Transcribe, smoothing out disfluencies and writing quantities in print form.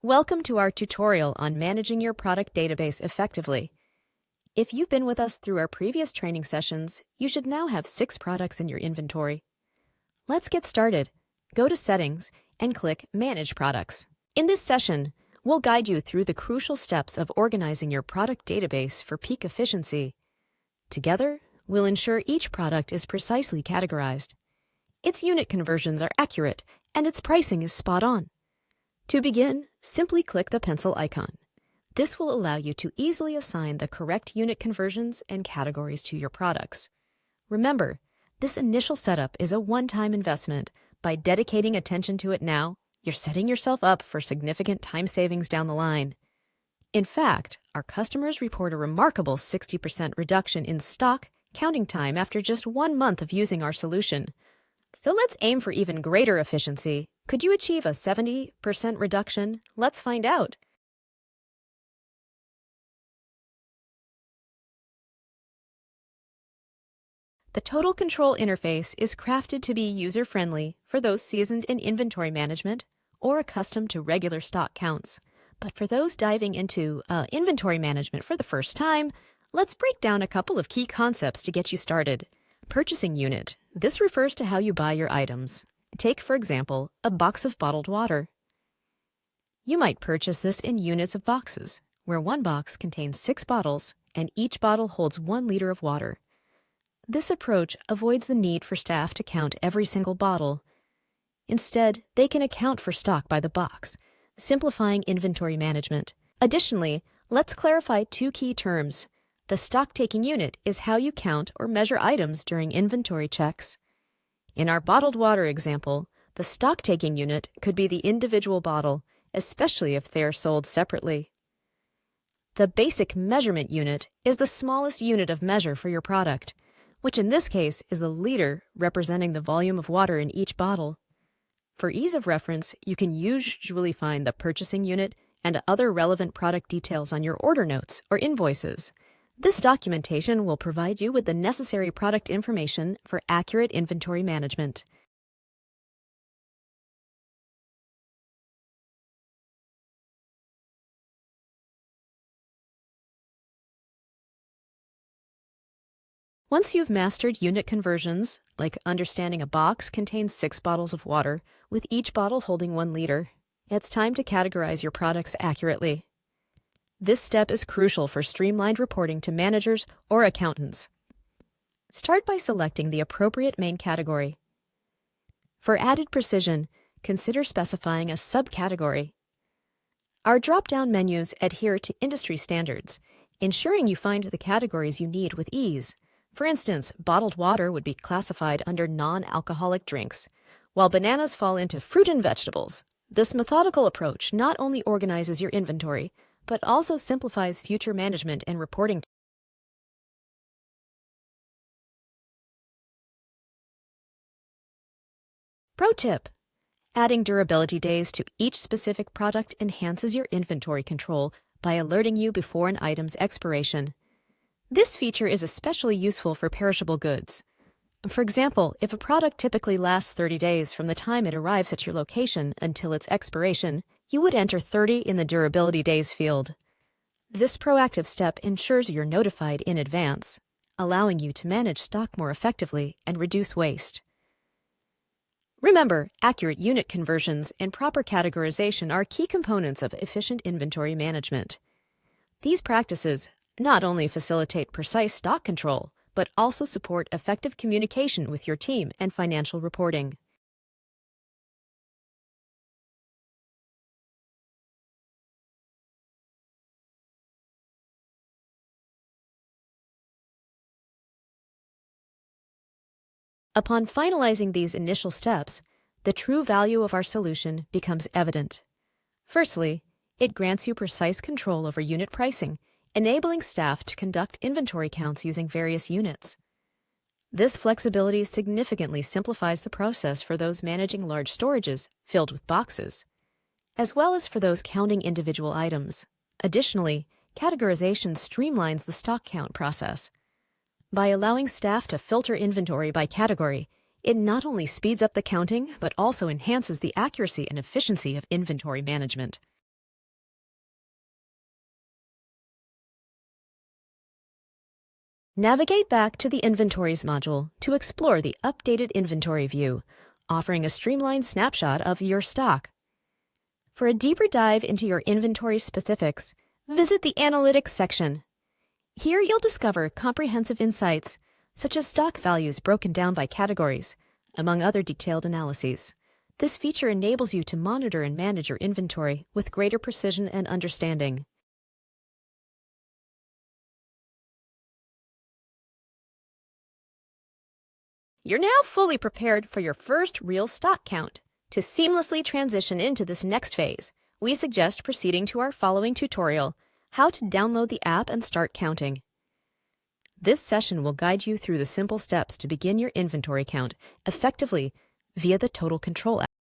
Welcome to our tutorial on managing your product database effectively. If you've been with us through our previous training sessions, you should now have 6 products in your inventory. Let's get started. Go to Settings and click Manage Products. In this session, we'll guide you through the crucial steps of organizing your product database for peak efficiency. Together, we'll ensure each product is precisely categorized. Its unit conversions are accurate, and its pricing is spot on. To begin, simply click the pencil icon. This will allow you to easily assign the correct unit conversions and categories to your products. Remember, this initial setup is a one-time investment. By dedicating attention to it now, you're setting yourself up for significant time savings down the line. In fact, our customers report a remarkable 60% reduction in stock counting time after just 1 month of using our solution. So let's aim for even greater efficiency. Could you achieve a 70% reduction? Let's find out. The Total Control interface is crafted to be user-friendly for those seasoned in inventory management or accustomed to regular stock counts. But for those diving into inventory management for the first time, let's break down a couple of key concepts to get you started. Purchasing unit. This refers to how you buy your items. Take, for example, a box of bottled water. You might purchase this in units of boxes, where one box contains 6 bottles and each bottle holds 1 liter of water. This approach avoids the need for staff to count every single bottle. Instead, they can account for stock by the box, simplifying inventory management. Additionally, let's clarify 2 key terms. The stock-taking unit is how you count or measure items during inventory checks. In our bottled water example, the stock-taking unit could be the individual bottle, especially if they are sold separately. The basic measurement unit is the smallest unit of measure for your product, which in this case is the liter representing the volume of water in each bottle. For ease of reference, you can usually find the purchasing unit and other relevant product details on your order notes or invoices. This documentation will provide you with the necessary product information for accurate inventory management. Once you've mastered unit conversions, like understanding a box contains 6 bottles of water, with each bottle holding 1 liter, it's time to categorize your products accurately. This step is crucial for streamlined reporting to managers or accountants. Start by selecting the appropriate main category. For added precision, consider specifying a subcategory. Our drop-down menus adhere to industry standards, ensuring you find the categories you need with ease. For instance, bottled water would be classified under non-alcoholic drinks, while bananas fall into fruit and vegetables. This methodical approach not only organizes your inventory, but also simplifies future management and reporting. Pro tip: adding durability days to each specific product enhances your inventory control by alerting you before an item's expiration. This feature is especially useful for perishable goods. For example, if a product typically lasts 30 days from the time it arrives at your location until its expiration, you would enter 30 in the durability days field. This proactive step ensures you're notified in advance, allowing you to manage stock more effectively and reduce waste. Remember, accurate unit conversions and proper categorization are key components of efficient inventory management. These practices not only facilitate precise stock control, but also support effective communication with your team and financial reporting. Upon finalizing these initial steps, the true value of our solution becomes evident. Firstly, it grants you precise control over unit pricing, enabling staff to conduct inventory counts using various units. This flexibility significantly simplifies the process for those managing large storages filled with boxes, as well as for those counting individual items. Additionally, categorization streamlines the stock count process. By allowing staff to filter inventory by category, it not only speeds up the counting, but also enhances the accuracy and efficiency of inventory management. Navigate back to the Inventories module to explore the updated inventory view, offering a streamlined snapshot of your stock. For a deeper dive into your inventory specifics, visit the Analytics section. Here you'll discover comprehensive insights, such as stock values broken down by categories, among other detailed analyses. This feature enables you to monitor and manage your inventory with greater precision and understanding. You're now fully prepared for your first real stock count. To seamlessly transition into this next phase, we suggest proceeding to our following tutorial, how to download the app and start counting. This session will guide you through the simple steps to begin your inventory count effectively via the Total Control app.